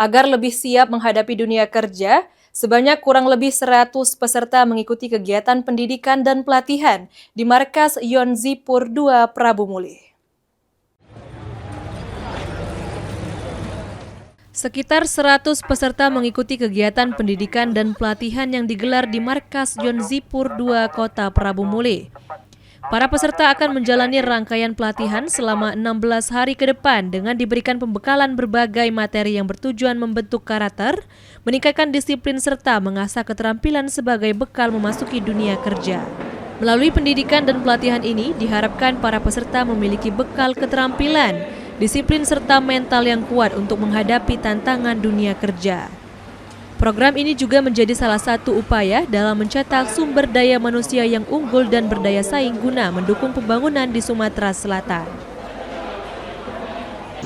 Agar lebih siap menghadapi dunia kerja, sebanyak kurang lebih 100 peserta mengikuti kegiatan pendidikan dan pelatihan di Markas Yonzipur II Prabu Mulih. Sekitar 100 peserta mengikuti kegiatan pendidikan dan pelatihan yang digelar di Markas Yonzipur II Kota Prabu Mulih. Para peserta akan menjalani rangkaian pelatihan selama 16 hari ke depan dengan diberikan pembekalan berbagai materi yang bertujuan membentuk karakter, meningkatkan disiplin serta mengasah keterampilan sebagai bekal memasuki dunia kerja. Melalui pendidikan dan pelatihan ini diharapkan para peserta memiliki bekal keterampilan, disiplin serta mental yang kuat untuk menghadapi tantangan dunia kerja. Program ini juga menjadi salah satu upaya dalam mencetak sumber daya manusia yang unggul dan berdaya saing guna mendukung pembangunan di Sumatera Selatan.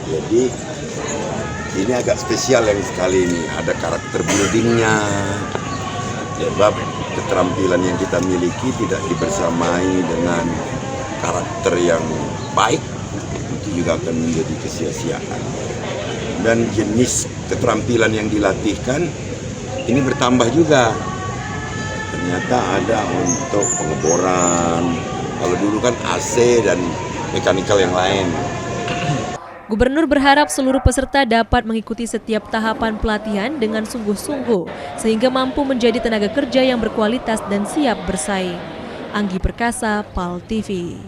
Jadi ini agak spesial yang sekali ini, ada karakter buildingnya, sebab keterampilan yang kita miliki tidak dibersamai dengan karakter yang baik, itu juga akan menjadi kesia-siaan. Dan jenis keterampilan yang dilatihkan ini bertambah juga. Ternyata ada untuk pengeboran, kalau dulu kan AC dan mekanikal yang lain. Gubernur berharap seluruh peserta dapat mengikuti setiap tahapan pelatihan dengan sungguh-sungguh, sehingga mampu menjadi tenaga kerja yang berkualitas dan siap bersaing. Anggi Perkasa, PAL TV.